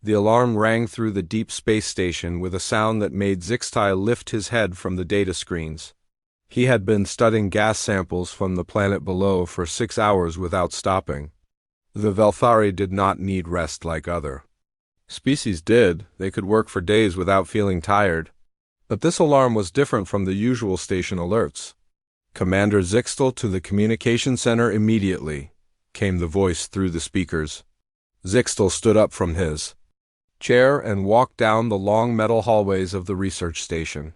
The alarm rang through the deep space station with a sound that made Zixtai lift his head from the data screens. He had been studying gas samples from the planet below for 6 hours without stopping. The Velthari did not need rest like other species did. They could work for days without feeling tired. But this alarm was different from the usual station alerts. "Commander Zixtal to the communication center immediately," came the voice through the speakers. Zixtal stood up from his chair and walked down the long metal hallways of the research station.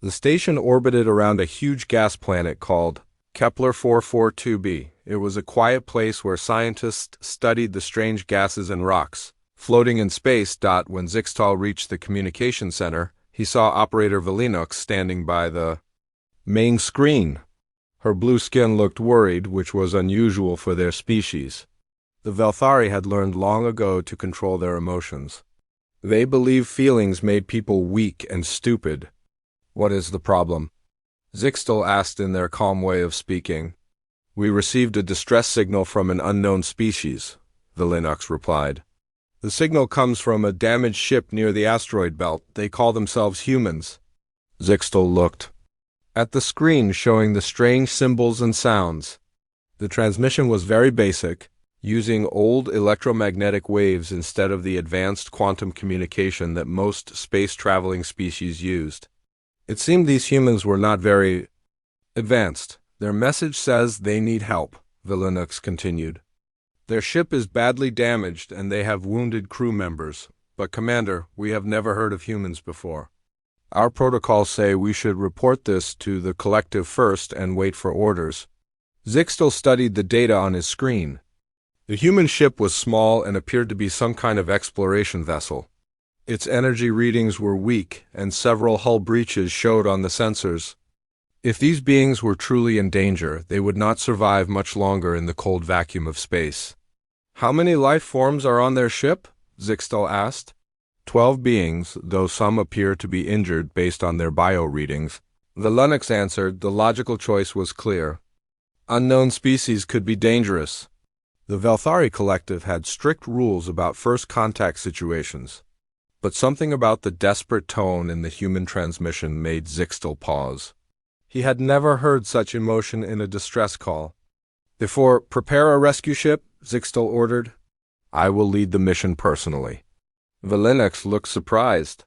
The station orbited around a huge gas planet called Kepler 442b. It was a quiet place where scientists studied the strange gases and rocks floating in space. When Zixtal reached the communication center, he saw Operator Velinux standing by the main screen. Her blue skin looked worried, which was unusual for their species. The Velthari had learned long ago to control their emotions. They believed feelings made people weak and stupid. "What is the problem?" Zixtal asked in their calm way of speaking. "We received a distress signal from an unknown species," Velinux replied. "The signal comes from a damaged ship near the asteroid belt. They call themselves humans." Zixtal looked at the screen showing the strange symbols and sounds. The transmission was very basic, using old electromagnetic waves instead of the advanced quantum communication that most space-traveling species used. It seemed these humans were not very advanced. "Their message says they need help," Velinux continued. "Their ship is badly damaged and they have wounded crew members. But Commander, we have never heard of humans before. Our protocols say we should report this to the collective first and wait for orders." Zixtal studied the data on his screen. The human ship was small and appeared to be some kind of exploration vessel. Its energy readings were weak, and several hull breaches showed on the sensors. If these beings were truly in danger, they would not survive much longer in the cold vacuum of space. "How many life forms are on their ship?" Zixtal asked. 12 beings, though some appear to be injured based on their bio readings. Velinux answered. The logical choice was clear. Unknown species could be dangerous. The Velthari Collective had strict rules about first contact situations. But something about the desperate tone in the human transmission made Zixtal pause. He had never heard such emotion in a distress call. "Prepare a rescue ship," Zixtal ordered. "I will lead the mission personally." Velinux looked surprised.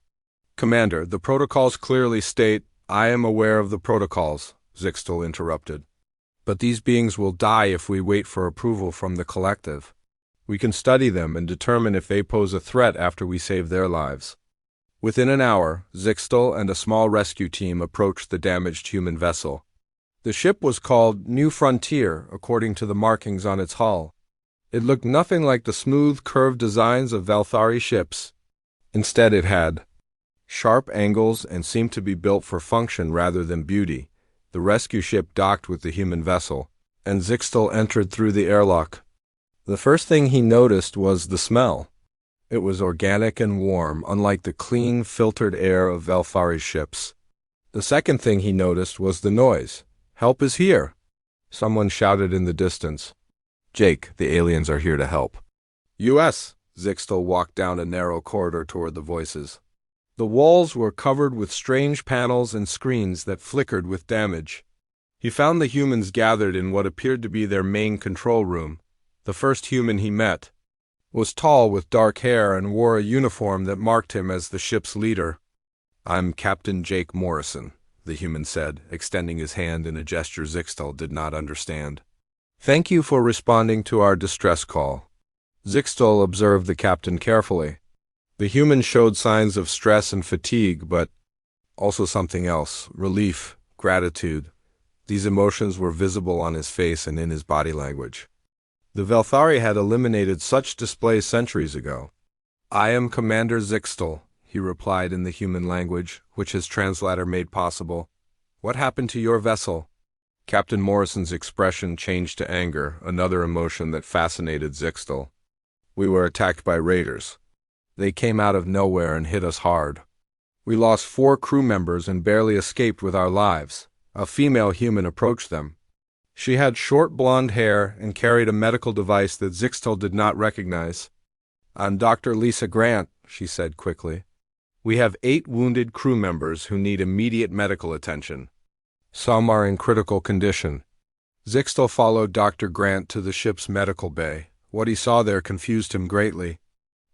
"Commander, the protocols clearly state—" "I am aware of the protocols," Zixtal interrupted. "But these beings will die if we wait for approval from the collective. We can study them and determine if they pose a threat after we save their lives." Within an hour, Zixtal and a small rescue team approached the damaged human vessel. The ship was called New Frontier, according to the markings on its hull. It looked nothing like the smooth, curved designs of Velthari ships. Instead, it had sharp angles and seemed to be built for function rather than beauty. The rescue ship docked with the human vessel, and Zixtal entered through the airlock. The first thing he noticed was the smell. It was organic and warm, unlike the clean, filtered air of Velthari's ships. The second thing he noticed was the noise. "Help is here!" Someone shouted in the distance. "Jake, the aliens are here to help." "U.S." Zixtal walked down a narrow corridor toward the voices. The walls were covered with strange panels and screens that flickered with damage. He found the humans gathered in what appeared to be their main control room. The first human he met was tall with dark hair and wore a uniform that marked him as the ship's leader. "I'm Captain Jake Morrison," the human said, extending his hand in a gesture Zixtal did not understand. "Thank you for responding to our distress call." Zixtal observed the captain carefully. The human showed signs of stress and fatigue, but also something else: relief, gratitude. These emotions were visible on his face and in his body language. The Velthari had eliminated such displays centuries ago. "I am Commander Zixtal," he replied in the human language, which his translator made possible. "What happened to your vessel?" Captain Morrison's expression changed to anger, another emotion that fascinated Zixtal. "We were attacked by raiders. They came out of nowhere and hit us hard. We lost 4 crew members and barely escaped with our lives." A female human approached them. She had short blonde hair and carried a medical device that Zixtal did not recognize. "I'm Dr. Lisa Grant," she said quickly. "We have 8 wounded crew members who need immediate medical attention. Some are in critical condition." Zixtel followed Dr. Grant to the ship's medical bay. What he saw there confused him greatly.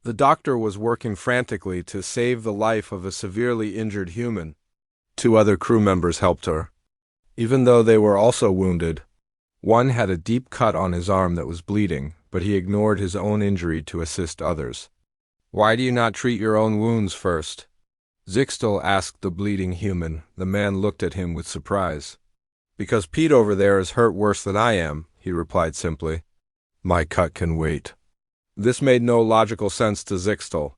The doctor was working frantically to save the life of a severely injured human. 2 other crew members helped her, even though they were also wounded. One had a deep cut on his arm that was bleeding, but he ignored his own injury to assist others. "Why do you not treat your own wounds first?" Zixtel asked the bleeding human. The man looked at him with surprise. "Because Pete over there is hurt worse than I am," he replied simply. "My cut can wait." This made no logical sense to Zixtel.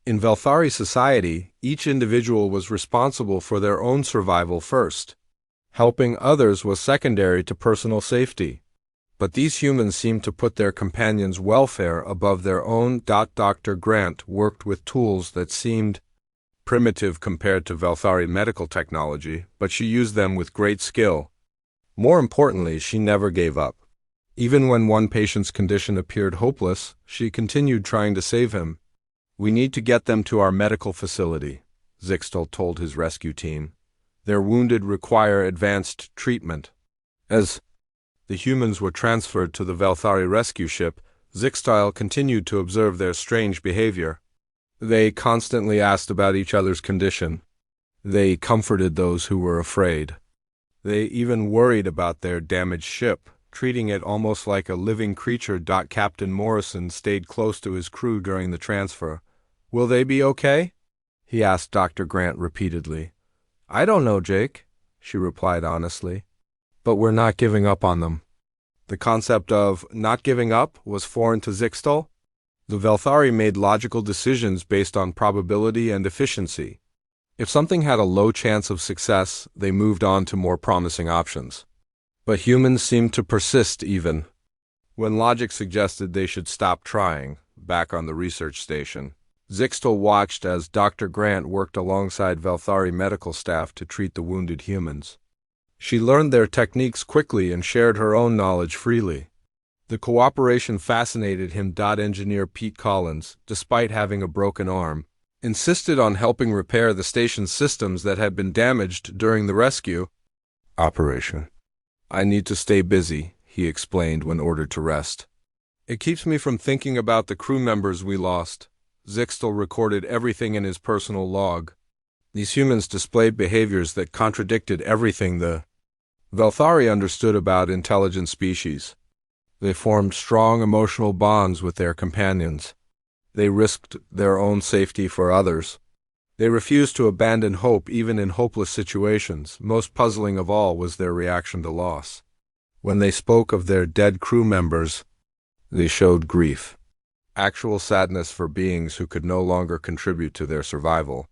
In Velthari society, each individual was responsible for their own survival first. Helping others was secondary to personal safety. But these humans seemed to put their companions' welfare above their own. Dr. Grant worked with tools that seemed primitive compared to Velthari medical technology, but she used them with great skill. More importantly, she never gave up. Even when one patient's condition appeared hopeless, she continued trying to save him. "We need to get them to our medical facility," Zixtel told his rescue team. "Their wounded require advanced treatment." As the humans were transferred to the Velthari rescue ship, Zixtel continued to observe their strange behavior. They constantly asked about each other's condition. They comforted those who were afraid. They even worried about their damaged ship, treating it almost like a living creature. Captain Morrison stayed close to his crew during the transfer. "Will they be okay?" he asked Dr. Grant repeatedly. "I don't know, Jake," she replied honestly. "But we're not giving up on them." The concept of not giving up was foreign to Zixtel. The Velthari made logical decisions based on probability and efficiency. If something had a low chance of success, they moved on to more promising options. But humans seemed to persist even when logic suggested they should stop trying. Back on the research station, Zixtel watched as Dr. Grant worked alongside Velthari medical staff to treat the wounded humans. She learned their techniques quickly and shared her own knowledge freely. The cooperation fascinated him. Engineer Pete Collins, despite having a broken arm, insisted on helping repair the station's systems that had been damaged during the rescue operation. "I need to stay busy," he explained when ordered to rest. "It keeps me from thinking about the crew members we lost." Zixtel recorded everything in his personal log. These humans displayed behaviors that contradicted everything the Velthari understood about intelligent species. They formed strong emotional bonds with their companions. They risked their own safety for others. They refused to abandon hope even in hopeless situations. Most puzzling of all was their reaction to loss. When they spoke of their dead crew members, they showed grief, actual sadness for beings who could no longer contribute to their survival.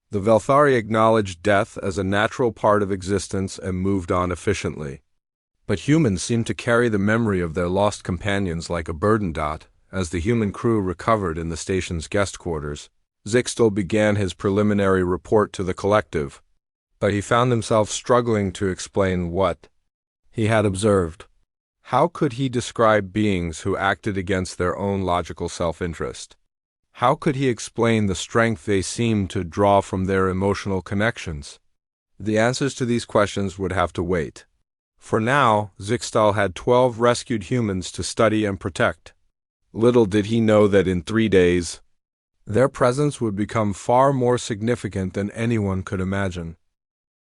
The Velthari acknowledged death as a natural part of existence and moved on efficiently. But humans seemed to carry the memory of their lost companions like a burden. As the human crew recovered in the station's guest quarters, Zixtel began his preliminary report to the collective, but he found himself struggling to explain what he had observed. How could he describe beings who acted against their own logical self-interest? How could he explain the strength they seemed to draw from their emotional connections? The answers to these questions would have to wait. For now, Zixtel had 12 rescued humans to study and protect. Little did he know that in 3 days, their presence would become far more significant than anyone could imagine.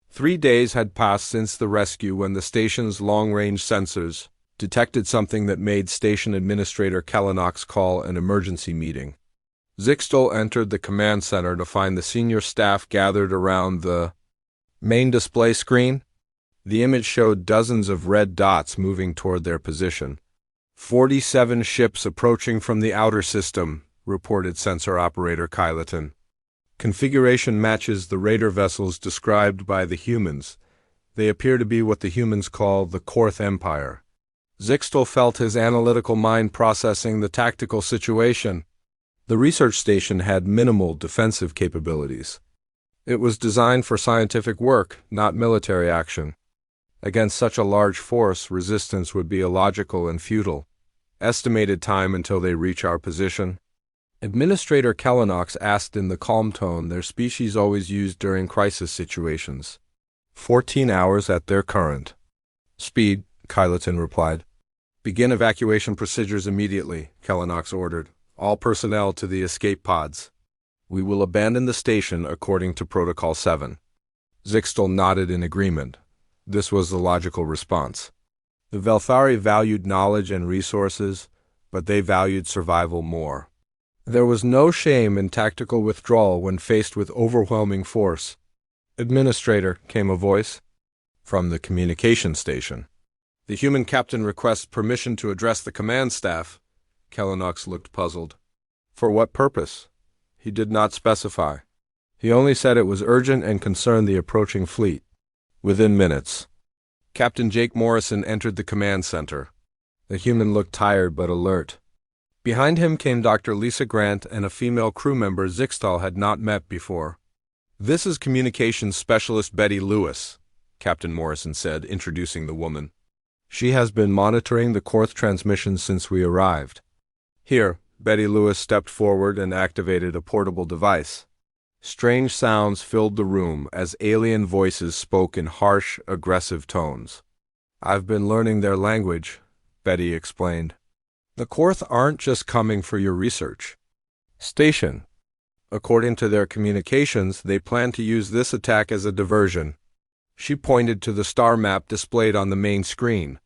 3 days had passed since the rescue when the station's long-range sensors detected something that made Station Administrator Kalanox call an emergency meeting. Zixtel entered the command center to find the senior staff gathered around the main display screen. The image showed dozens of red dots moving toward their position. 47 ships approaching from the outer system, reported sensor operator Kyleton. Configuration matches the raider vessels described by the humans. They appear to be what the humans call the Korth Empire. Zixtel felt his analytical mind processing the tactical situation. The research station had minimal defensive capabilities. It was designed for scientific work, not military action. Against such a large force, resistance would be illogical and futile. Estimated time until they reach our position: Administrator Kellenox asked in the calm tone their species always used during crisis situations. 14 hours at their current speed, Kylotin replied. Begin evacuation procedures immediately, Kellenox ordered. All personnel to the escape pods. We will abandon the station according to Protocol 7. Zixtal nodded in agreement. This was the logical response. The Velthari valued knowledge and resources, but they valued survival more. There was no shame in tactical withdrawal when faced with overwhelming force. Administrator, came a voice from the communication station. The human captain requests permission to address the command staff. Kellenox looked puzzled. For what purpose? He did not specify. He only said it was urgent and concerned the approaching fleet. Within minutes, Captain Jake Morrison entered the command center. The human looked tired but alert. Behind him came Dr. Lisa Grant and a female crew member Zixtal had not met before. This is Communications Specialist Betty Lewis, Captain Morrison said, introducing the woman. She has been monitoring the Korth transmissions since we arrived. Here, Betty Lewis stepped forward and activated a portable device. Strange sounds filled the room as alien voices spoke in harsh, aggressive tones. I've been learning their language, Betty explained. The Korth aren't just coming for your research. Station. According to their communications, they plan to use this attack as a diversion. She pointed to the star map displayed on the main screen.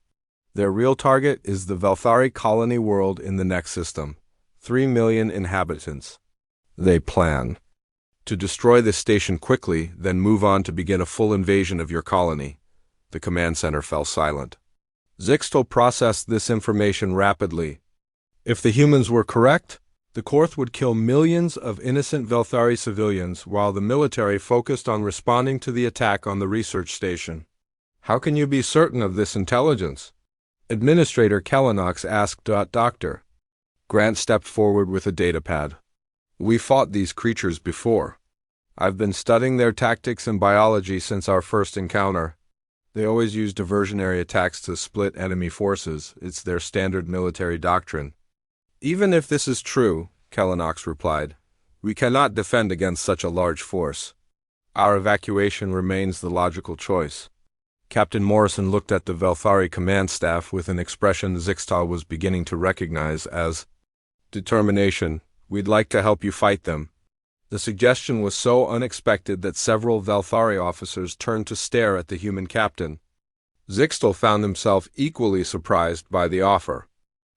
Their real target is the Velthari colony world in the next system. 3 million inhabitants. They plan to destroy this station quickly, then move on to begin a full invasion of your colony. The command center fell silent. Zixtal processed this information rapidly. If the humans were correct, the Korth would kill millions of innocent Velthari civilians while the military focused on responding to the attack on the research station. How can you be certain of this intelligence? Administrator Kellenox asked. Dr. Grant stepped forward with a datapad. We fought these creatures before. I've been studying their tactics and biology since our first encounter. They always use diversionary attacks to split enemy forces. It's their standard military doctrine. Even if this is true, Kellenox replied, we cannot defend against such a large force. Our evacuation remains the logical choice. Captain Morrison looked at the Velthari command staff with an expression Zixtal was beginning to recognize as determination. We'd like to help you fight them. The suggestion was so unexpected that several Velthari officers turned to stare at the human captain. Zixtal found himself equally surprised by the offer.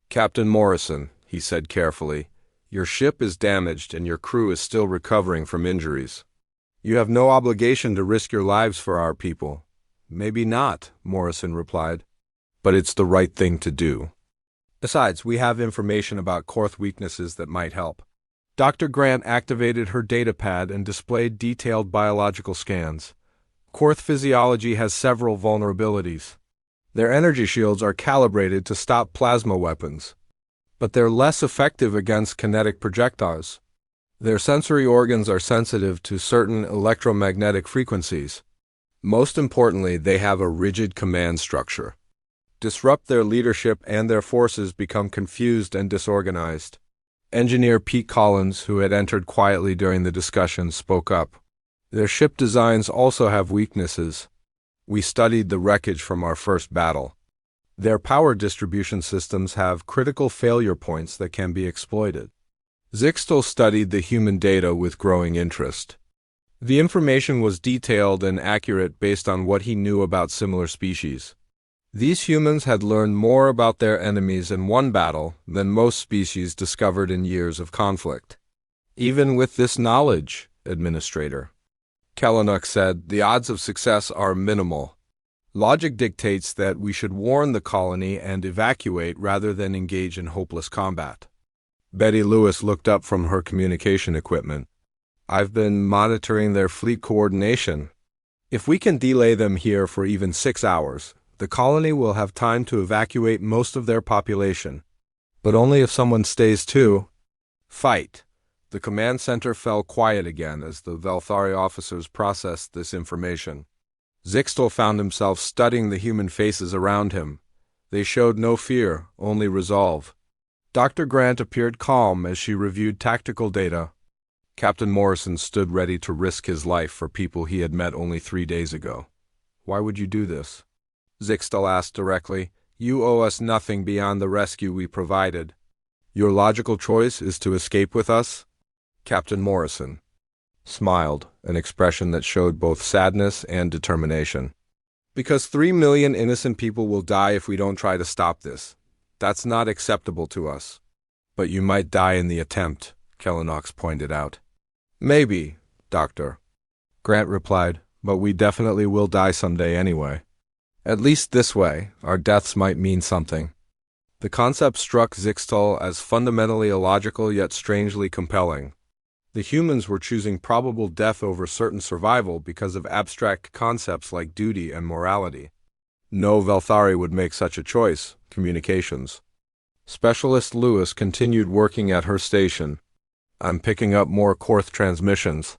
Captain Morrison, he said carefully, your ship is damaged and your crew is still recovering from injuries. You have no obligation to risk your lives for our people. Maybe not, Morrison replied, but it's the right thing to do. Besides, we have information about Korth weaknesses that might help. Dr. Grant activated her datapad and displayed detailed biological scans. Korth physiology has several vulnerabilities. Their energy shields are calibrated to stop plasma weapons, but they're less effective against kinetic projectiles. Their sensory organs are sensitive to certain electromagnetic frequencies. Most importantly, they have a rigid command structure. Disrupt their leadership and their forces become confused and disorganized. Engineer Pete Collins, who had entered quietly during the discussion, spoke up. Their ship designs also have weaknesses. We studied the wreckage from our first battle. Their power distribution systems have critical failure points that can be exploited. Zixtal studied the human data with growing interest. The information was detailed and accurate based on what he knew about similar species. These humans had learned more about their enemies in one battle than most species discovered in years of conflict. Even with this knowledge, Administrator Kellenox said, the odds of success are minimal. Logic dictates that we should warn the colony and evacuate rather than engage in hopeless combat. Betty Lewis looked up from her communication equipment. I've been monitoring their fleet coordination. If we can delay them here for even 6 hours, the colony will have time to evacuate most of their population. But only if someone stays too. Fight. The command center fell quiet again as the Velthari officers processed this information. Zixtal found himself studying the human faces around him. They showed no fear, only resolve. Dr. Grant appeared calm as she reviewed tactical data. Captain Morrison stood ready to risk his life for people he had met only 3 days ago. Why would you do this? Zixtal asked directly. You owe us nothing beyond the rescue we provided. Your logical choice is to escape with us? Captain Morrison smiled, an expression that showed both sadness and determination. Because 3 million innocent people will die if we don't try to stop this. That's not acceptable to us. But you might die in the attempt, Kellenox pointed out. Maybe, Doctor, Grant replied, but we definitely will die someday anyway. At least this way, our deaths might mean something. The concept struck Zixtal as fundamentally illogical yet strangely compelling. The humans were choosing probable death over certain survival because of abstract concepts like duty and morality. No Velthari would make such a choice. Communications. Specialist Lewis continued working at her station. I'm picking up more Korth transmissions.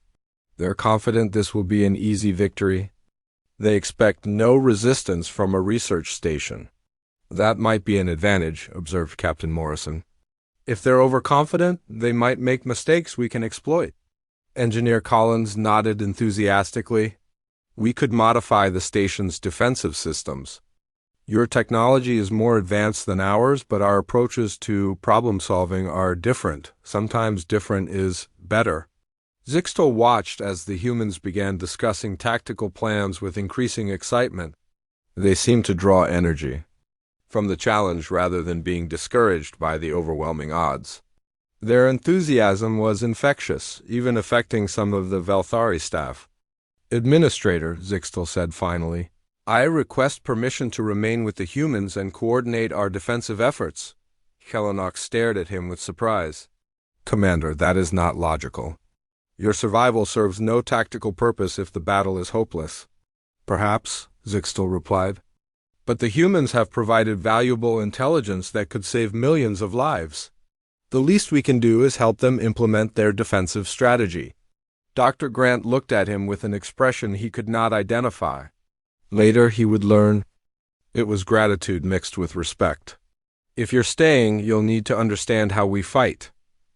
They're confident this will be an easy victory. They expect no resistance from a research station. That might be an advantage, observed Captain Morrison. If they're overconfident, they might make mistakes we can exploit. Engineer Collins nodded enthusiastically. We could modify the station's defensive systems. Your technology is more advanced than ours, but our approaches to problem-solving are different. Sometimes different is better. Zixtal watched as the humans began discussing tactical plans with increasing excitement. They seemed to draw energy from the challenge rather than being discouraged by the overwhelming odds. Their enthusiasm was infectious, even affecting some of the Velthari staff. Administrator, Zixtal said finally, I request permission to remain with the humans and coordinate our defensive efforts. Kellenox stared at him with surprise. Commander, that is not logical. Your survival serves no tactical purpose if the battle is hopeless. Perhaps, Zixtal replied. But the humans have provided valuable intelligence that could save millions of lives. The least we can do is help them implement their defensive strategy. Dr. Grant looked at him with an expression he could not identify. Later he would learn. It was gratitude mixed with respect. If you're staying, you'll need to understand how we fight,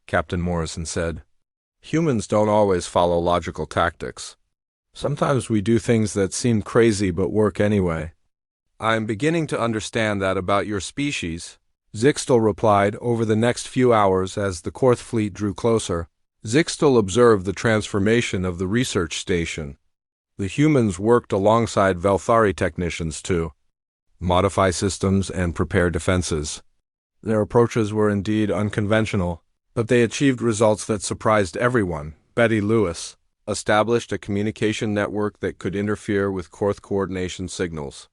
Captain Morrison said. Humans don't always follow logical tactics. Sometimes we do things that seem crazy but work anyway. I'm beginning to understand that about your species, Zixtal replied. Over the next few hours as the Korth fleet drew closer, Zixtal observed the transformation of the research station. The humans worked alongside Velthari technicians to modify systems and prepare defenses. Their approaches were indeed unconventional, but they achieved results that surprised everyone. Betty Lewis established a communication network that could interfere with Korth coordination signals.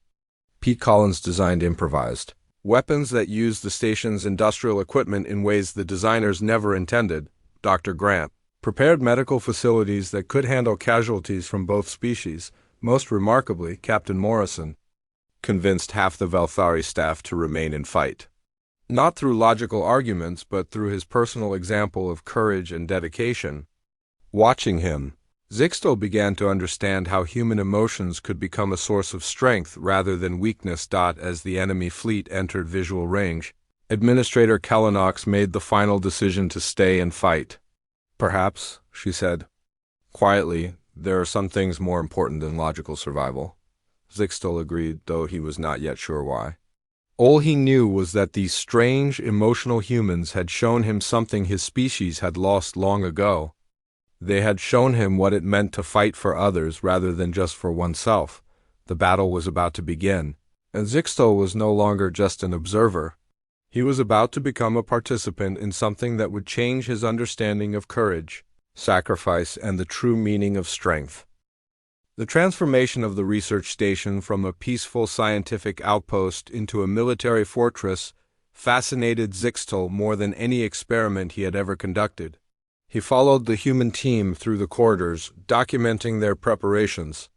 Pete Collins designed improvised weapons that used the station's industrial equipment in ways the designers never intended. Dr. Grant prepared medical facilities that could handle casualties from both species. Most remarkably, Captain Morrison convinced half the Velthari staff to remain and fight. Not through logical arguments, but through his personal example of courage and dedication. Watching him, Zixtal began to understand how human emotions could become a source of strength rather than weakness. As the enemy fleet entered visual range, Administrator Kellenox made the final decision to stay and fight. Perhaps, she said quietly, there are some things more important than logical survival. Zixtal agreed, though he was not yet sure why. All he knew was that these strange, emotional humans had shown him something his species had lost long ago. They had shown him what it meant to fight for others rather than just for oneself. The battle was about to begin, and Zixtal was no longer just an observer. He was about to become a participant in something that would change his understanding of courage, sacrifice, and the true meaning of strength. The transformation of the research station from a peaceful scientific outpost into a military fortress fascinated Zixtal more than any experiment he had ever conducted. He followed the human team through the corridors, documenting their preparations.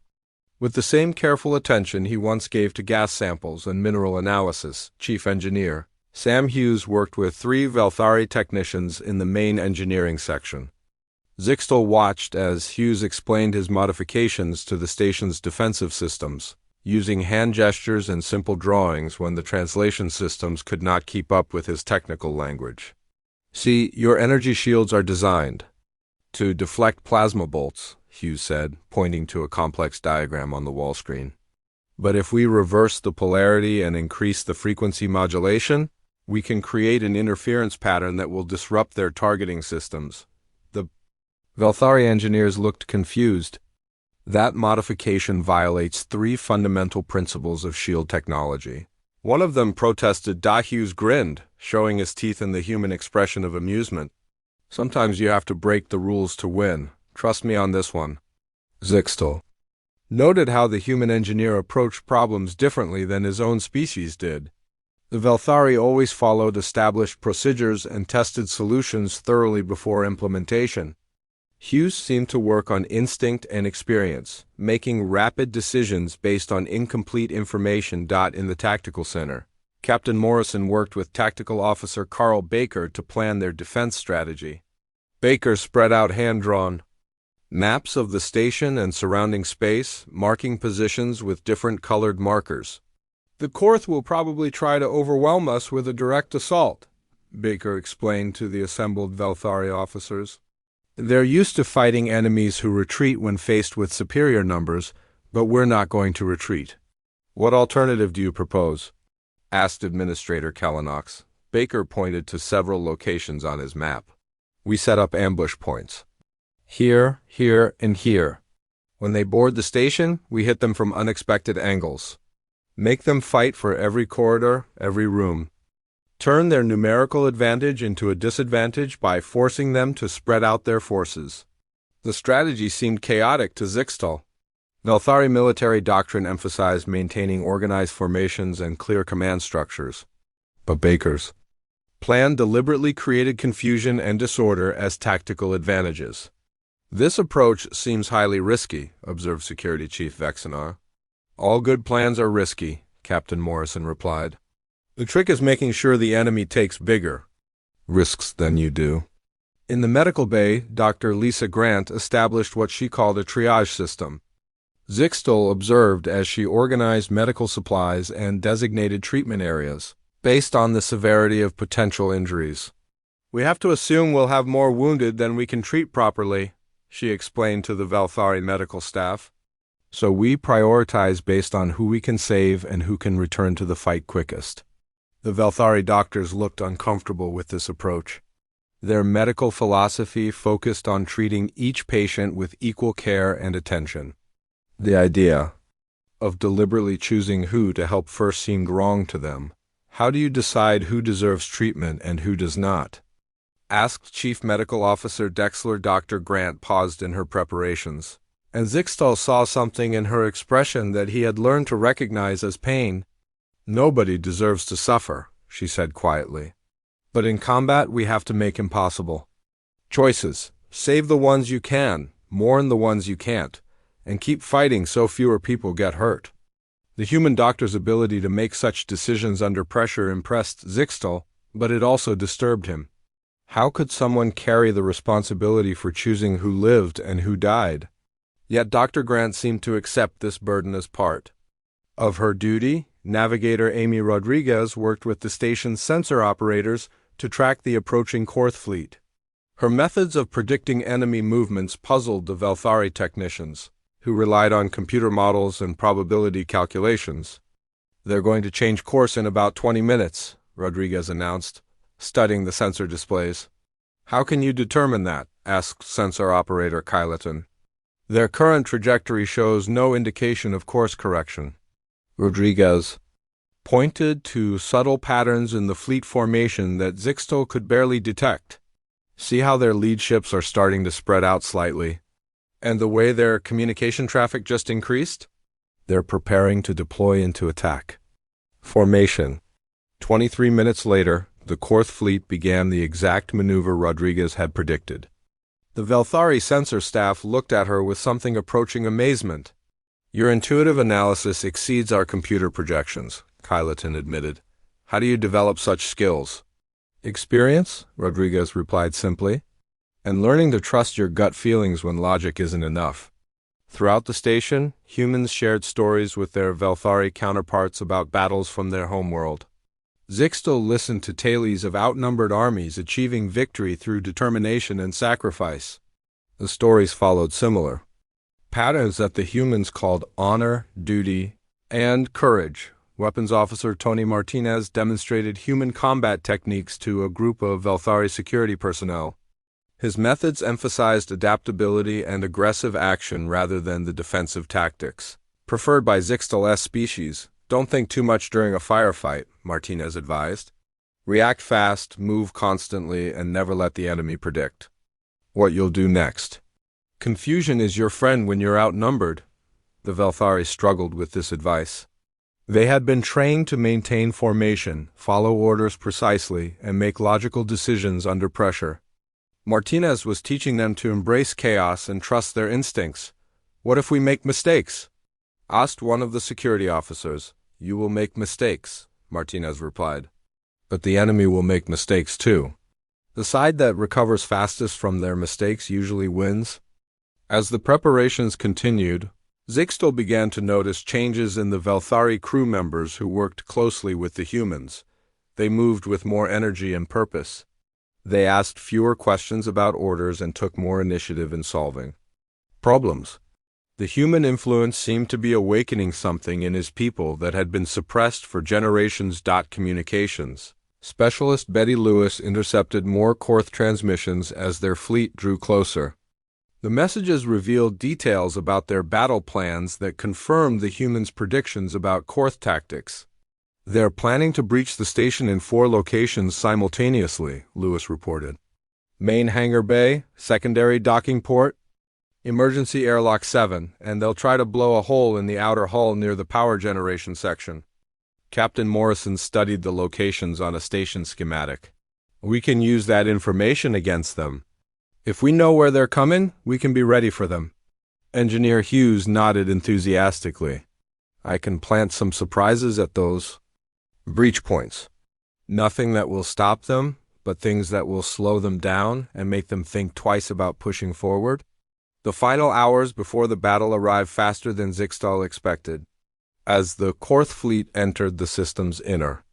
With the same careful attention he once gave to gas samples and mineral analysis, Chief Engineer Sam Hughes worked with 3 Velthari technicians in the main engineering section. Zixtal watched as Hughes explained his modifications to the station's defensive systems. using hand gestures and simple drawings when the translation systems could not keep up with his technical language. "See, your energy shields are designed to deflect plasma bolts," Hughes said, pointing to a complex diagram on the wall screen. "But if we reverse the polarity and increase the frequency modulation, we can create an interference pattern that will disrupt their targeting systems." The Velthari engineers looked confused. That modification violates three fundamental principles of shield technology. One of them protested. Hughes grinned, showing his teeth in the human expression of amusement. "Sometimes you have to break the rules to win. Trust me on this one." Zixtal noted how the human engineer approached problems differently than his own species did. The Velthari always followed established procedures and tested solutions thoroughly before implementation. Hughes seemed to work on instinct and experience, making rapid decisions based on incomplete information. In the tactical center, Captain Morrison worked with Tactical Officer Carl Baker to plan their defense strategy. Baker spread out hand-drawn maps of the station and surrounding space, marking positions with different colored markers. "The Korth will probably try to overwhelm us with a direct assault," Baker explained to the assembled Velthari officers. "They're used to fighting enemies who retreat when faced with superior numbers, but we're not going to retreat." "What alternative do you propose?" asked Administrator Kalinox. Baker pointed to several locations on his map. "We set up ambush points. Here, here, and here. When they board the station, we hit them from unexpected angles. Make them fight for every corridor, every room. Turn their numerical advantage into a disadvantage by forcing them to spread out their forces." The strategy seemed chaotic to Zixtal. Velthari military doctrine emphasized maintaining organized formations and clear command structures. But Baker's plan deliberately created confusion and disorder as tactical advantages. "This approach seems highly risky," observed Security Chief Vexinar. "All good plans are risky," Captain Morrison replied. "The trick is making sure the enemy takes bigger risks than you do." In the medical bay, Dr. Lisa Grant established what she called a triage system. Zixtal observed as she organized medical supplies and designated treatment areas based on the severity of potential injuries. "We have to assume we'll have more wounded than we can treat properly," she explained to the Velthari medical staff. "So we prioritize based on who we can save and who can return to the fight quickest." The Velthari doctors looked uncomfortable with this approach. Their medical philosophy focused on treating each patient with equal care and attention. The idea of deliberately choosing who to help first seemed wrong to them. "How do you decide who deserves treatment and who does not?" asked Chief Medical Officer Dexler. Dr. Grant paused in her preparations, and Zixtal saw something in her expression that he had learned to recognize as pain. "Nobody deserves to suffer," she said quietly. "But in combat we have to make impossible choices. Save the ones you can, mourn the ones you can't, and keep fighting so fewer people get hurt." The human doctor's ability to make such decisions under pressure impressed Zixtal, but it also disturbed him. How could someone carry the responsibility for choosing who lived and who died? Yet Dr. Grant seemed to accept this burden as part of her duty. Navigator Amy Rodriguez worked with the station's sensor operators to track the approaching Korth fleet. Her methods of predicting enemy movements puzzled the Velthari technicians, who relied on computer models and probability calculations. "They're going to change course in about 20 minutes, Rodriguez announced, studying the sensor displays. "How can you determine that?" asked sensor operator Kyleton. "Their current trajectory shows no indication of course correction." Rodriguez pointed to subtle patterns in the fleet formation that Zixtal could barely detect. "See how their lead ships are starting to spread out slightly? And the way their communication traffic just increased? They're preparing to deploy into attack formation." 23 minutes later, the Korth fleet began the exact maneuver Rodriguez had predicted. The Velthari sensor staff looked at her with something approaching amazement. "Your intuitive analysis exceeds our computer projections," Kyleton admitted. "How do you develop such skills?" "Experience," Rodriguez replied simply, "and learning to trust your gut feelings when logic isn't enough." Throughout the station, humans shared stories with their Velthari counterparts about battles from their homeworld. Zixtal listened to tales of outnumbered armies achieving victory through determination and sacrifice. The stories followed similar patterns that the humans called honor, duty, and courage. Weapons Officer Tony Martinez demonstrated human combat techniques to a group of Velthari security personnel. His methods emphasized adaptability and aggressive action rather than the defensive tactics preferred by Zixtal S species. Don't think too much during a firefight, Martinez advised. React fast, move constantly, and never let the enemy predict what you'll do next. Confusion is your friend when you're outnumbered. The Velthari struggled with this advice. They had been trained to maintain formation, follow orders precisely, and make logical decisions under pressure. Martinez was teaching them to embrace chaos and trust their instincts. What if we make mistakes? Asked one of the security officers. You will make mistakes, Martinez replied. But the enemy will make mistakes too. The side that recovers fastest from their mistakes usually wins. As the preparations continued, Zixtal began to notice changes in the Velthari crew members who worked closely with the humans. They moved with more energy and purpose. They asked fewer questions about orders and took more initiative in solving problems. The human influence seemed to be awakening something in his people that had been suppressed for generations. Communications specialist Betty Lewis intercepted more Korth transmissions as their fleet drew closer. The messages revealed details about their battle plans that confirmed the humans' predictions about Korth tactics. They're planning to breach the station in 4 locations simultaneously, Lewis reported. Main hangar bay, secondary docking port, emergency airlock 7, and they'll try to blow a hole in the outer hull near the power generation section. Captain Morrison studied the locations on a station schematic. We can use that information against them. If we know where they're coming, we can be ready for them. Engineer Hughes nodded enthusiastically. I can plant some surprises at those breach points. Nothing that will stop them, but things that will slow them down and make them think twice about pushing forward. The final hours before the battle arrived faster than Zixtal expected. As the Korth fleet entered the system's inner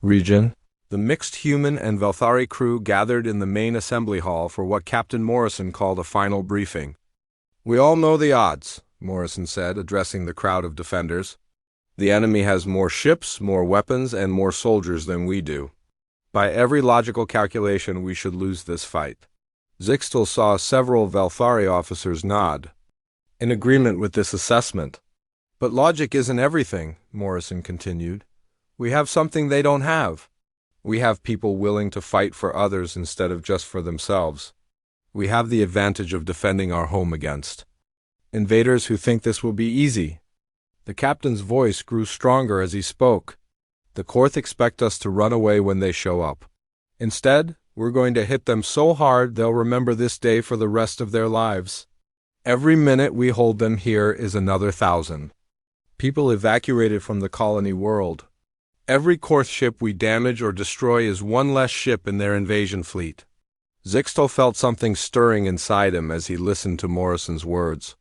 region, the mixed human and Velthari crew gathered in the main assembly hall for what Captain Morrison called a final briefing. We all know the odds, Morrison said, addressing the crowd of defenders. The enemy has more ships, more weapons, and more soldiers than we do. By every logical calculation, we should lose this fight. Zixtal saw several Velthari officers nod, in agreement with this assessment. But logic isn't everything, Morrison continued. We have something they don't have. We have people willing to fight for others instead of just for themselves. We have the advantage of defending our home against invaders who think this will be easy. The captain's voice grew stronger as he spoke. The Korth expect us to run away when they show up. Instead, we're going to hit them so hard they'll remember this day for the rest of their lives. Every minute we hold them here is another 1,000 people evacuated from the colony world. Every Korth ship we damage or destroy is one less ship in their invasion fleet. Zixtal felt something stirring inside him as he listened to Morrison's words.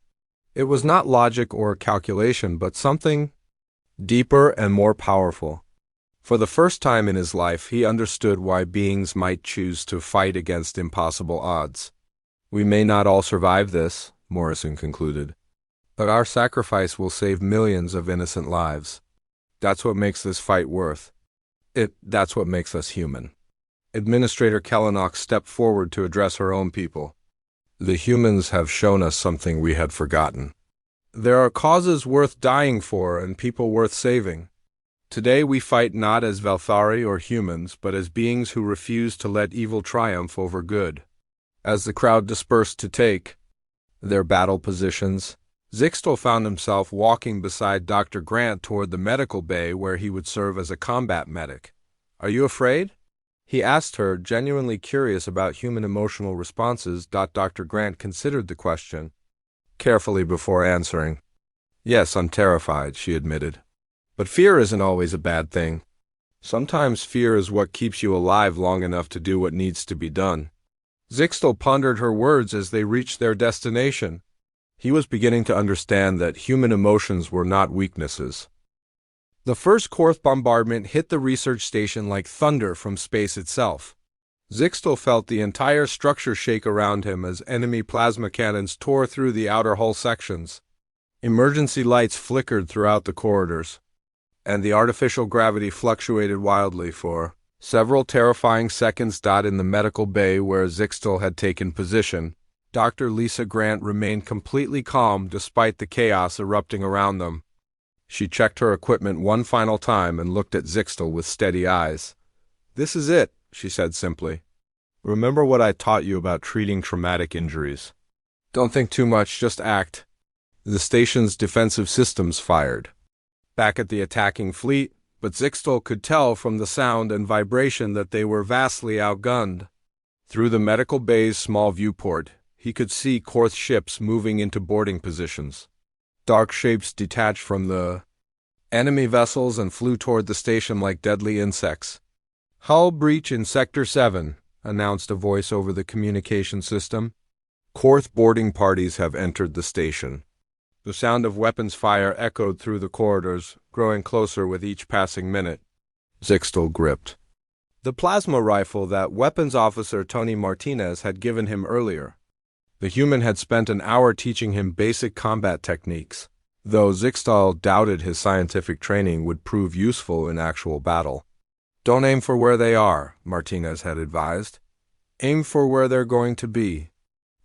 It was not logic or calculation, but something deeper and more powerful. For the first time in his life, he understood why beings might choose to fight against impossible odds. We may not all survive this, Morrison concluded, but our sacrifice will save millions of innocent lives. That's what makes this fight worth it. That's what makes us human. Administrator Kellenock stepped forward to address her own people. The humans have shown us something we had forgotten. There are causes worth dying for and people worth saving. Today we fight not as Velthari or humans, but as beings who refuse to let evil triumph over good. As the crowd dispersed to take their battle positions, Zixtal found himself walking beside Dr. Grant toward the medical bay where he would serve as a combat medic. Are you afraid? He asked her, genuinely curious about human emotional responses. Dr. Grant considered the question carefully before answering. Yes, I'm terrified, she admitted. But fear isn't always a bad thing. Sometimes fear is what keeps you alive long enough to do what needs to be done. Zixtal pondered her words as they reached their destination. He was beginning to understand that human emotions were not weaknesses. The first Korth bombardment hit the research station like thunder from space itself. Zixtel felt the entire structure shake around him as enemy plasma cannons tore through the outer hull sections. Emergency lights flickered throughout the corridors, and the artificial gravity fluctuated wildly for several terrifying seconds. In the medical bay where Zixtel had taken position, Dr. Lisa Grant remained completely calm despite the chaos erupting around them. She checked her equipment one final time and looked at Zixtel with steady eyes. "This is it," she said simply. "Remember what I taught you about treating traumatic injuries. Don't think too much, just act." The station's defensive systems fired back at the attacking fleet, but Zixtel could tell from the sound and vibration that they were vastly outgunned. Through the medical bay's small viewport, he could see Korth ships moving into boarding positions. Dark shapes detached from the enemy vessels and flew toward the station like deadly insects. "Hull breach in Sector 7, announced a voice over the communication system. "Korth boarding parties have entered the station." The sound of weapons fire echoed through the corridors, growing closer with each passing minute. Zixtel gripped the plasma rifle that weapons officer Tony Martinez had given him earlier. The human had spent an hour teaching him basic combat techniques, though Zixtel doubted his scientific training would prove useful in actual battle. "Don't aim for where they are," Martinez had advised. "Aim for where they're going to be.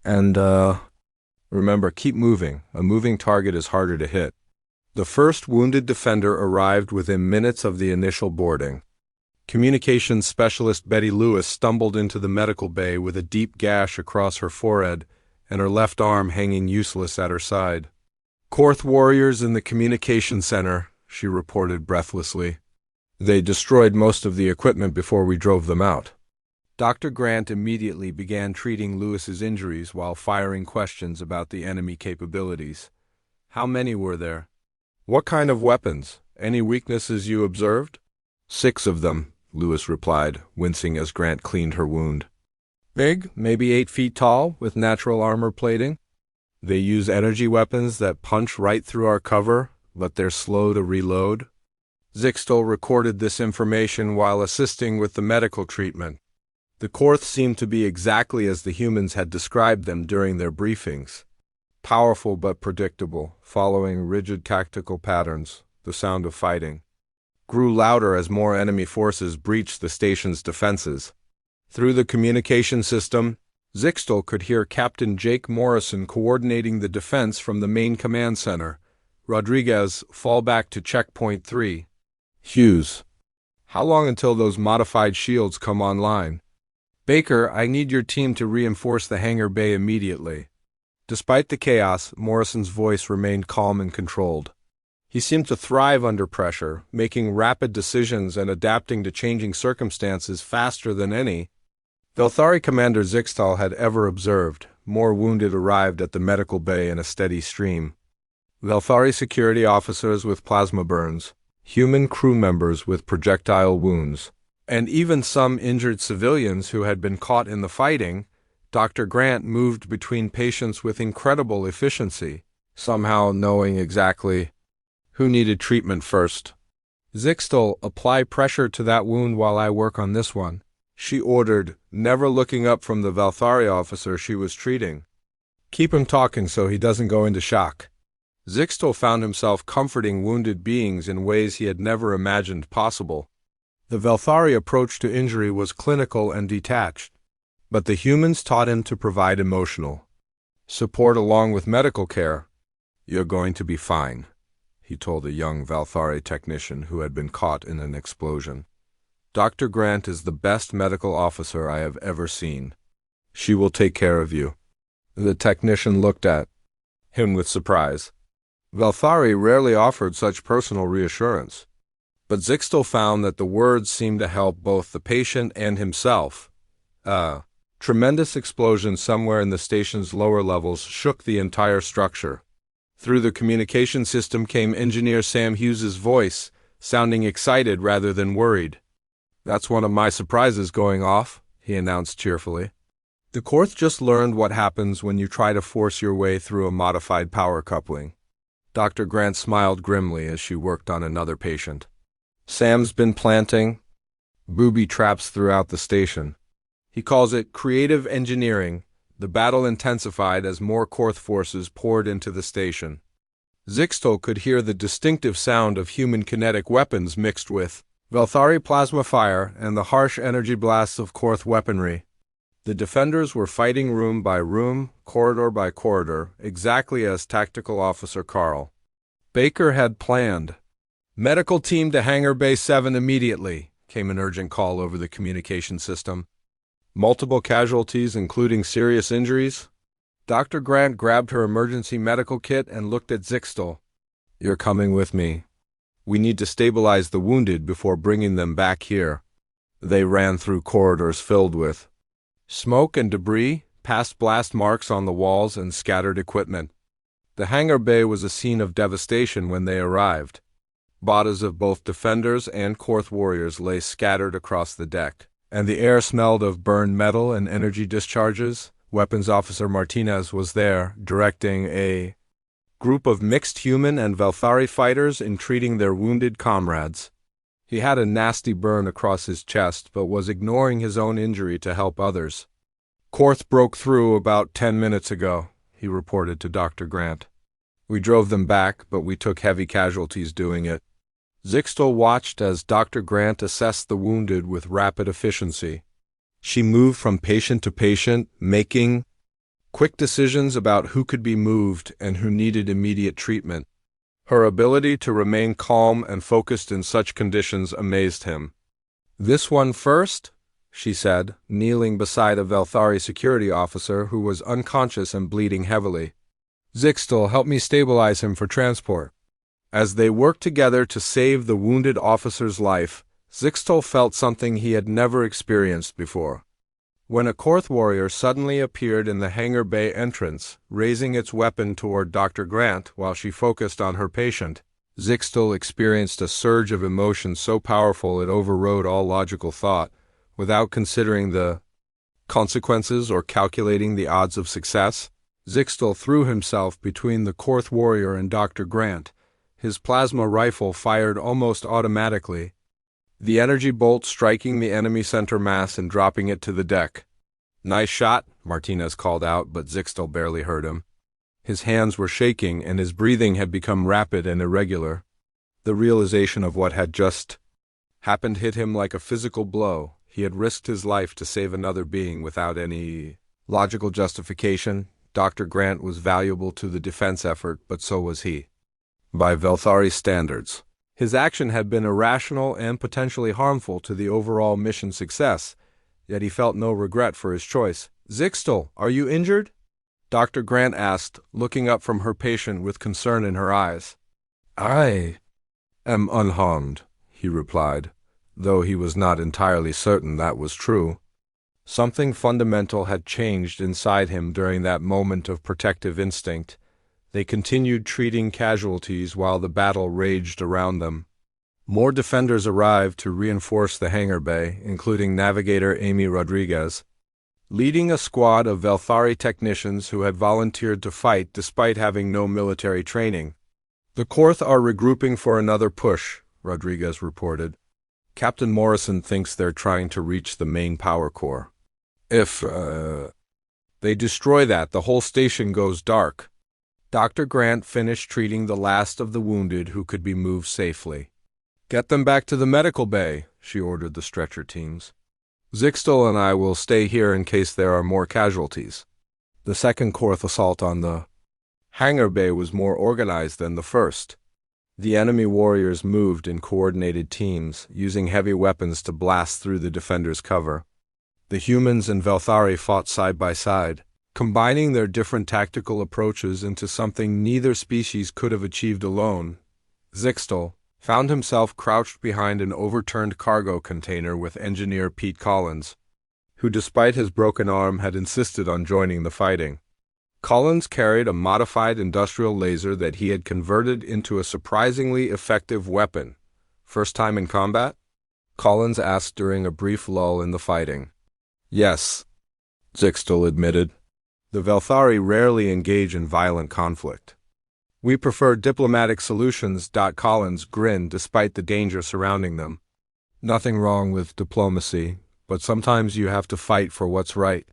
And, remember, keep moving. A moving target is harder to hit." The first wounded defender arrived within minutes of the initial boarding. Communications specialist Betty Lewis stumbled into the medical bay with a deep gash across her forehead and her left arm hanging useless at her side. "Korth warriors in the communication center," she reported breathlessly. "They destroyed most of the equipment before we drove them out." Dr. Grant immediately began treating Lewis's injuries while firing questions about the enemy capabilities. "How many were there? What kind of weapons? Any weaknesses you observed?" "6 of them," Lewis replied, wincing as Grant cleaned her wound. "Big, maybe 8 feet tall, with natural armor plating. They use energy weapons that punch right through our cover, but they're slow to reload." Zixtel recorded this information while assisting with the medical treatment. The Korth seemed to be exactly as the humans had described them during their briefings. Powerful but predictable, following rigid tactical patterns. The sound of fighting grew louder as more enemy forces breached the station's defenses. Through the communication system, Zixtel could hear Captain Jake Morrison coordinating the defense from the main command center. "Rodriguez, fall back to checkpoint 3. Hughes, how long until those modified shields come online? Baker, I need your team to reinforce the hangar bay immediately." Despite the chaos, Morrison's voice remained calm and controlled. He seemed to thrive under pressure, making rapid decisions and adapting to changing circumstances faster than any Velthari commander Zixtel had ever observed. More wounded arrived at the medical bay in a steady stream. Velthari security officers with plasma burns, human crew members with projectile wounds, and even some injured civilians who had been caught in the fighting. Dr. Grant moved between patients with incredible efficiency, somehow knowing exactly who needed treatment first. "Zixtel, apply pressure to that wound while I work on this one," she ordered, never looking up from the Velthari officer she was treating. "Keep him talking so he doesn't go into shock." Zixtel found himself comforting wounded beings in ways he had never imagined possible. The Velthari approach to injury was clinical and detached, but the humans taught him to provide emotional support along with medical care. "You're going to be fine," he told a young Velthari technician who had been caught in an explosion. "Dr. Grant is the best medical officer I have ever seen. She will take care of you." The technician looked at him with surprise. Velthari rarely offered such personal reassurance. But Zixtel found that the words seemed to help both the patient and himself. A tremendous explosion somewhere in the station's lower levels shook the entire structure. Through the communication system came Engineer Sam Hughes's voice, sounding excited rather than worried. "That's one of my surprises going off," he announced cheerfully. The Korth just learned what happens when you try to force your way through a modified power coupling. Dr. Grant smiled grimly as she worked on another patient. Sam's been planting booby traps throughout the station. He calls it creative engineering. The battle intensified as more Korth forces poured into the station. Zixtal could hear the distinctive sound of human kinetic weapons mixed with Velthari plasma fire and the harsh energy blasts of Korth weaponry. The defenders were fighting room by room, corridor by corridor, exactly as Tactical Officer Carl Baker had planned. "Medical team to Hangar Bay 7 immediately," came an urgent call over the communication system. "Multiple casualties, including serious injuries?" Dr. Grant grabbed her emergency medical kit and looked at Zixtal. "You're coming with me. We need to stabilize the wounded before bringing them back here." They ran through corridors filled with smoke and debris, past blast marks on the walls, and scattered equipment. The hangar bay was a scene of devastation when they arrived. Bodies of both defenders and Korth warriors lay scattered across the deck, and the air smelled of burned metal and energy discharges. Weapons Officer Martinez was there, directing a group of mixed human and Velthari fighters in treating their wounded comrades. He had a nasty burn across his chest, but was ignoring his own injury to help others. "Korth broke through about 10 minutes ago," he reported to Dr. Grant. "We drove them back, but we took heavy casualties doing it." Zixtal watched as Dr. Grant assessed the wounded with rapid efficiency. She moved from patient to patient, making quick decisions about who could be moved and who needed immediate treatment. Her ability to remain calm and focused in such conditions amazed him. "This one first," she said, kneeling beside a Velthari security officer who was unconscious and bleeding heavily. "Zixtal, help me stabilize him for transport." As they worked together to save the wounded officer's life, Zixtal felt something he had never experienced before. When a Korth warrior suddenly appeared in the hangar bay entrance, raising its weapon toward Dr. Grant while she focused on her patient, Zixtal experienced a surge of emotion so powerful it overrode all logical thought, without considering the consequences or calculating the odds of success. Zixtal threw himself between the Korth warrior and Dr. Grant. His plasma rifle fired almost automatically, the energy bolt striking the enemy center mass and dropping it to the deck. "Nice shot," Martinez called out, but Zixtal barely heard him. His hands were shaking, and his breathing had become rapid and irregular. The realization of what had just happened hit him like a physical blow. He had risked his life to save another being without any logical justification. Dr. Grant was valuable to the defense effort, but so was he. By Velthari standards, his action had been irrational and potentially harmful to the overall mission success, yet he felt no regret for his choice. "Zixtal, are you injured?" Dr. Grant asked, looking up from her patient with concern in her eyes. "I am unharmed," he replied, though he was not entirely certain that was true. Something fundamental had changed inside him during that moment of protective instinct. They continued treating casualties while the battle raged around them. More defenders arrived to reinforce the hangar bay, including Navigator Amy Rodriguez, leading a squad of Velthari technicians who had volunteered to fight despite having no military training. "The Korth are regrouping for another push," Rodriguez reported. "Captain Morrison thinks they're trying to reach the main power core. If they destroy that, the whole station goes dark." Dr. Grant finished treating the last of the wounded who could be moved safely. "Get them back to the medical bay," she ordered the stretcher teams. "Zixtal and I will stay here in case there are more casualties." The second Korth assault on the hangar bay was more organized than the first. The enemy warriors moved in coordinated teams, using heavy weapons to blast through the defenders' cover. The humans and Velthari fought side by side, combining their different tactical approaches into something neither species could have achieved alone. Zixtal found himself crouched behind an overturned cargo container with engineer Pete Collins, who despite his broken arm had insisted on joining the fighting. Collins carried a modified industrial laser that he had converted into a surprisingly effective weapon. "First time in combat?" Collins asked during a brief lull in the fighting. "Yes," Zixtal admitted. The Velthari rarely engage in violent conflict. We prefer diplomatic solutions. Collins grinned despite the danger surrounding them. Nothing wrong with diplomacy, but sometimes you have to fight for what's right.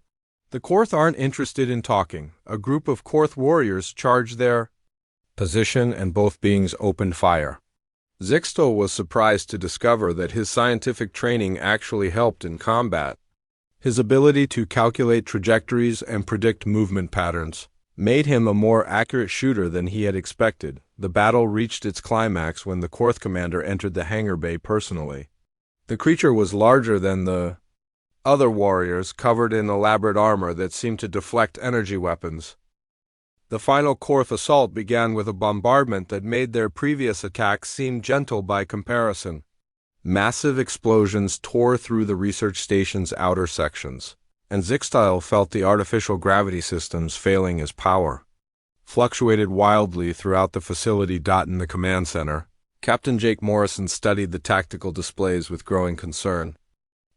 The Korth aren't interested in talking. A group of Korth warriors charged their position and both beings opened fire. Zixtal was surprised to discover that his scientific training actually helped in combat. His ability to calculate trajectories and predict movement patterns made him a more accurate shooter than he had expected. The battle reached its climax when the Korth commander entered the hangar bay personally. The creature was larger than the other warriors, covered in elaborate armor that seemed to deflect energy weapons. The final Korth assault began with a bombardment that made their previous attacks seem gentle by comparison. Massive explosions tore through the research station's outer sections, and Zixtal felt the artificial gravity systems failing his power. Fluctuated wildly throughout the facility. In the command center, Captain Jake Morrison studied the tactical displays with growing concern.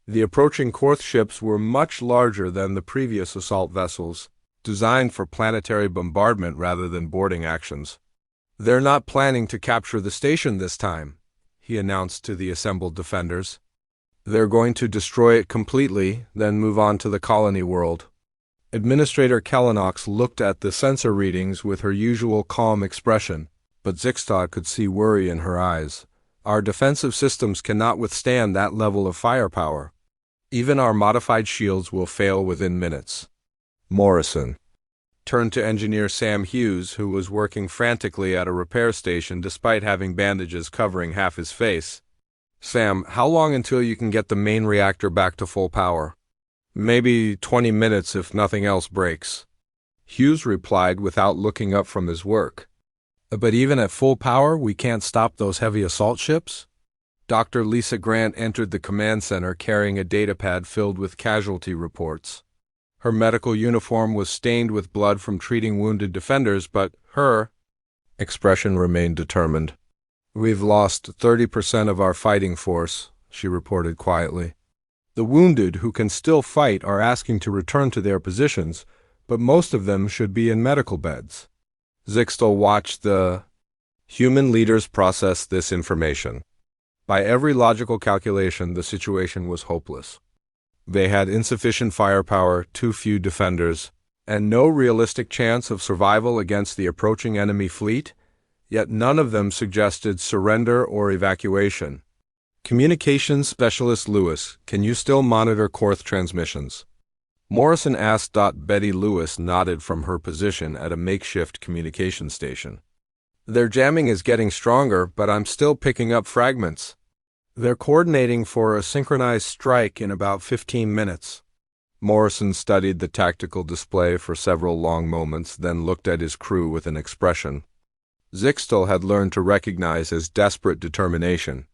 The approaching Korth ships were much larger than the previous assault vessels, designed for planetary bombardment rather than boarding actions. They're not planning to capture the station this time, he announced to the assembled defenders. They're going to destroy it completely, then move on to the colony world. Administrator Kellenox looked at the sensor readings with her usual calm expression, but Zixtal could see worry in her eyes. Our defensive systems cannot withstand that level of firepower. Even our modified shields will fail within minutes. Morrison turned to engineer Sam Hughes, who was working frantically at a repair station despite having bandages covering half his face. Sam, how long until you can get the main reactor back to full power? Maybe 20 minutes if nothing else breaks. Hughes replied without looking up from his work. But even at full power, we can't stop those heavy assault ships? Dr. Lisa Grant entered the command center carrying a datapad filled with casualty reports. Her medical uniform was stained with blood from treating wounded defenders, but her expression remained determined. We've lost 30% of our fighting force, she reported quietly. The wounded who can still fight are asking to return to their positions, but most of them should be in medical beds. Zixtal watched the human leaders process this information. By every logical calculation, the situation was hopeless. They had insufficient firepower, too few defenders, and no realistic chance of survival against the approaching enemy fleet, yet none of them suggested surrender or evacuation. Communications Specialist Lewis, can you still monitor Korth transmissions? Morrison asked. Betty Lewis nodded from her position at a makeshift communication station. Their jamming is getting stronger, but I'm still picking up fragments. They're coordinating for a synchronized strike in about 15 minutes. Morrison studied the tactical display for several long moments, then looked at his crew with an expression Zixtal had learned to recognize as desperate determination.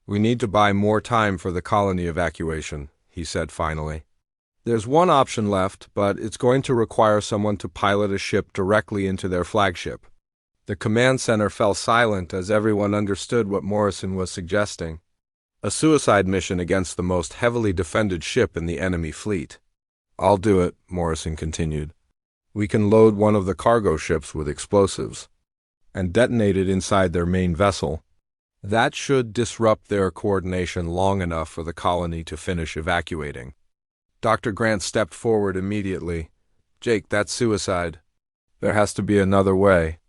We need to buy more time for the colony evacuation, he said finally. There's one option left, but it's going to require someone to pilot a ship directly into their flagship. The command center fell silent as everyone understood what Morrison was suggesting. A suicide mission against the most heavily defended ship in the enemy fleet. I'll do it, Morrison continued. We can load one of the cargo ships with explosives and detonate it inside their main vessel. That should disrupt their coordination long enough for the colony to finish evacuating. Dr. Grant stepped forward immediately. Jake, that's suicide. There has to be another way.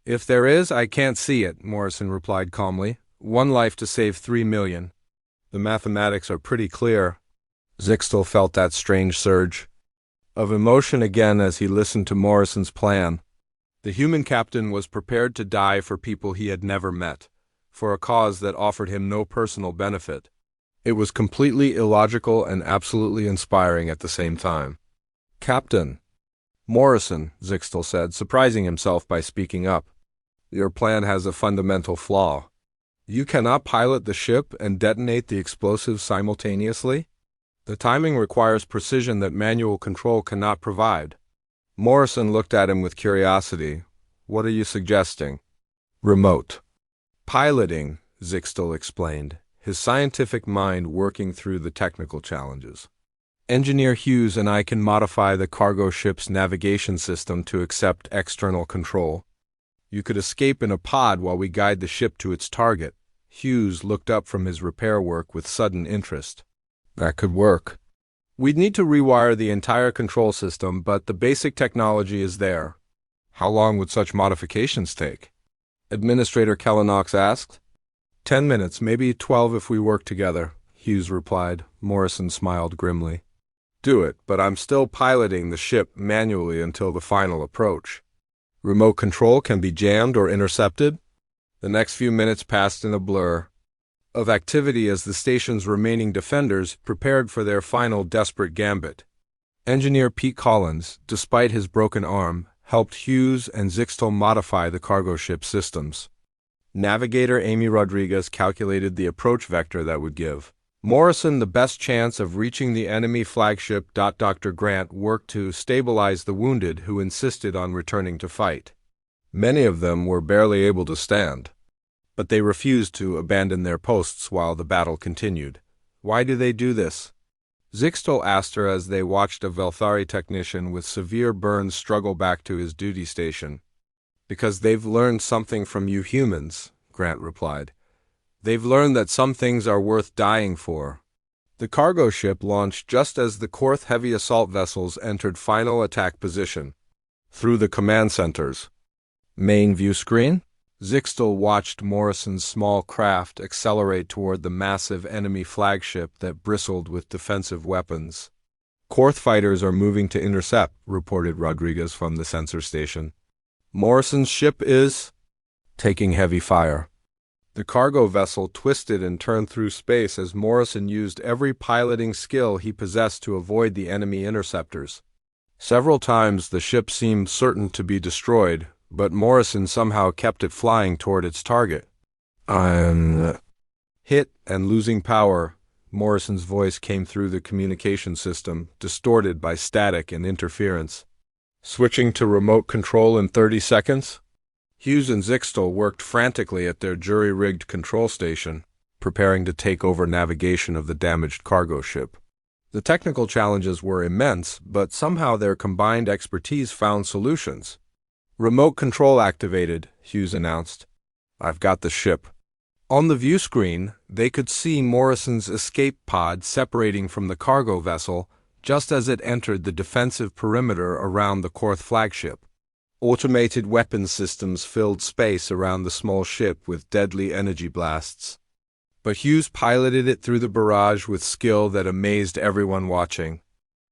If there is, I can't see it, Morrison replied calmly. One life to save 3 million. The mathematics are pretty clear. Zixtal felt that strange surge of emotion again as he listened to Morrison's plan. The human captain was prepared to die for people he had never met, for a cause that offered him no personal benefit. It was completely illogical and absolutely inspiring at the same time. Captain Morrison, Zixtal said, surprising himself by speaking up. Your plan has a fundamental flaw. You cannot pilot the ship and detonate the explosives simultaneously? The timing requires precision that manual control cannot provide. Morrison looked at him with curiosity. What are you suggesting? Remote piloting, Zixtal explained, his scientific mind working through the technical challenges. Engineer Hughes and I can modify the cargo ship's navigation system to accept external control. You could escape in a pod while we guide the ship to its target. Hughes looked up from his repair work with sudden interest. That could work. We'd need to rewire the entire control system, but the basic technology is there. How long would such modifications take? Administrator Kellenox asked. 10 minutes, maybe 12 if we work together, Hughes replied. Morrison smiled grimly. Do it, but I'm still piloting the ship manually until the final approach. Remote control can be jammed or intercepted. The next few minutes passed in a blur of activity as the station's remaining defenders prepared for their final desperate gambit. Engineer Pete Collins, despite his broken arm, helped Hughes and Zixtel modify the cargo ship systems. Navigator Amy Rodriguez calculated the approach vector that would give Morrison the best chance of reaching the enemy flagship. Dr. Grant worked to stabilize the wounded who insisted on returning to fight. Many of them were barely able to stand, but they refused to abandon their posts while the battle continued. Why do they do this? Zixtel asked her as they watched a Velthari technician with severe burns struggle back to his duty station. Because they've learned something from you humans, Grant replied. They've learned that some things are worth dying for. The cargo ship launched just as the Korth heavy assault vessels entered final attack position. Through the command center's main view screen, Zixtel watched Morrison's small craft accelerate toward the massive enemy flagship that bristled with defensive weapons. Korth fighters are moving to intercept, reported Rodriguez from the sensor station. Morrison's ship is taking heavy fire. The cargo vessel twisted and turned through space as Morrison used every piloting skill he possessed to avoid the enemy interceptors. Several times the ship seemed certain to be destroyed, but Morrison somehow kept it flying toward its target. I'm hit and losing power. Morrison's voice came through the communication system, distorted by static and interference. Switching to remote control in 30 seconds? Hughes and Zixtel worked frantically at their jury-rigged control station, preparing to take over navigation of the damaged cargo ship. The technical challenges were immense, but somehow their combined expertise found solutions. Remote control activated, Hughes announced. I've got the ship. On the view screen, they could see Morrison's escape pod separating from the cargo vessel just as it entered the defensive perimeter around the Korth flagship. Automated weapons systems filled space around the small ship with deadly energy blasts. But Hughes piloted it through the barrage with skill that amazed everyone watching.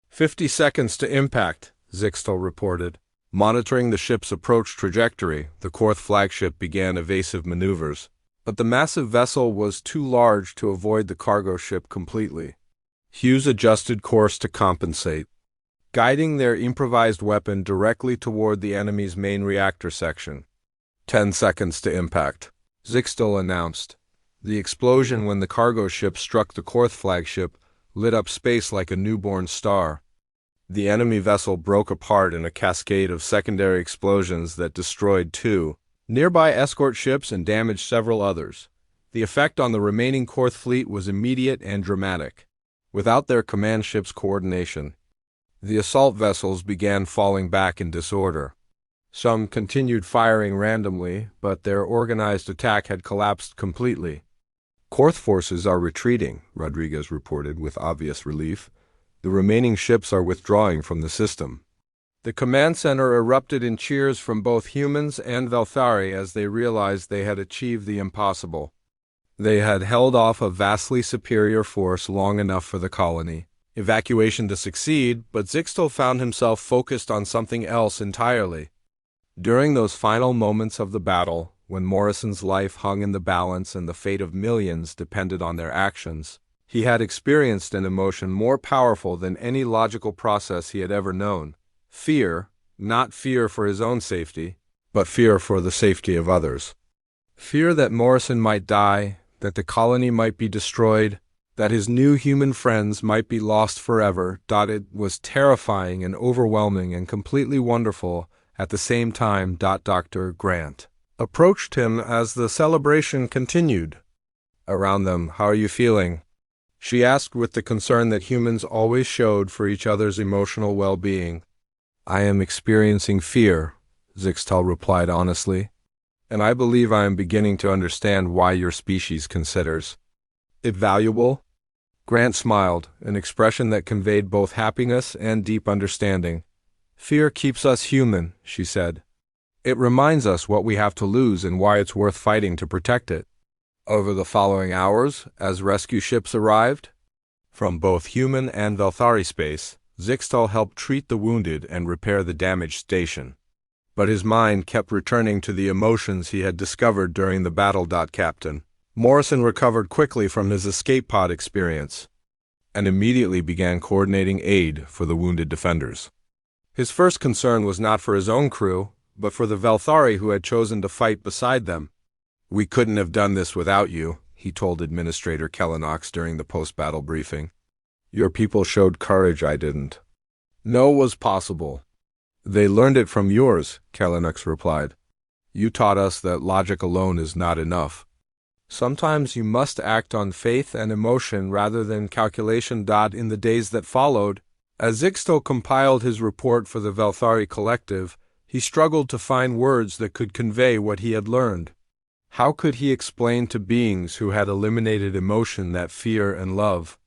50 seconds to impact, Zixtel reported. Monitoring the ship's approach trajectory, the Korth flagship began evasive maneuvers. But the massive vessel was too large to avoid the cargo ship completely. Hughes adjusted course to compensate, guiding their improvised weapon directly toward the enemy's main reactor section. 10 seconds to impact, Zixtel announced. The explosion when the cargo ship struck the Korth flagship lit up space like a newborn star. The enemy vessel broke apart in a cascade of secondary explosions that destroyed 2 nearby escort ships and damaged several others. The effect on the remaining Korth fleet was immediate and dramatic. Without their command ship's coordination, the assault vessels began falling back in disorder. Some continued firing randomly, but their organized attack had collapsed completely. Korth forces are retreating, Rodriguez reported with obvious relief. The remaining ships are withdrawing from the system. The command center erupted in cheers from both humans and Velthari as they realized they had achieved the impossible. They had held off a vastly superior force long enough for the colony. Evacuation to succeed, but Zixtel found himself focused on something else entirely. During those final moments of the battle, when Morrison's life hung in the balance and the fate of millions depended on their actions, he had experienced an emotion more powerful than any logical process he had ever known. Fear, not fear for his own safety, but fear for the safety of others. Fear that Morrison might die, that the colony might be destroyed, that his new human friends might be lost forever. It was terrifying and overwhelming and completely wonderful at the same time. Dr. Grant approached him as the celebration continued. Around them, how are you feeling? She asked with the concern that humans always showed for each other's emotional well-being. I am experiencing fear, Zixtal replied honestly, and I believe I am beginning to understand why your species considers it valuable. Grant smiled, an expression that conveyed both happiness and deep understanding. Fear keeps us human, she said. It reminds us what we have to lose and why it's worth fighting to protect it. Over the following hours, as rescue ships arrived, from both human and Velthari space, Zixtal helped treat the wounded and repair the damaged station. But his mind kept returning to the emotions he had discovered during the battle. Captain Morrison recovered quickly from his escape pod experience and immediately began coordinating aid for the wounded defenders. His first concern was not for his own crew, but for the Velthari who had chosen to fight beside them. We couldn't have done this without you, he told Administrator Kellenox during the post-battle briefing. Your people showed courage I didn't. No was possible. They learned it from yours, Kellenox replied. You taught us that logic alone is not enough. Sometimes you must act on faith and emotion rather than calculation. In the days that followed, as Zixtal compiled his report for the Velthari Collective, he struggled to find words that could convey what he had learned. How could he explain to beings who had eliminated emotion that fear and love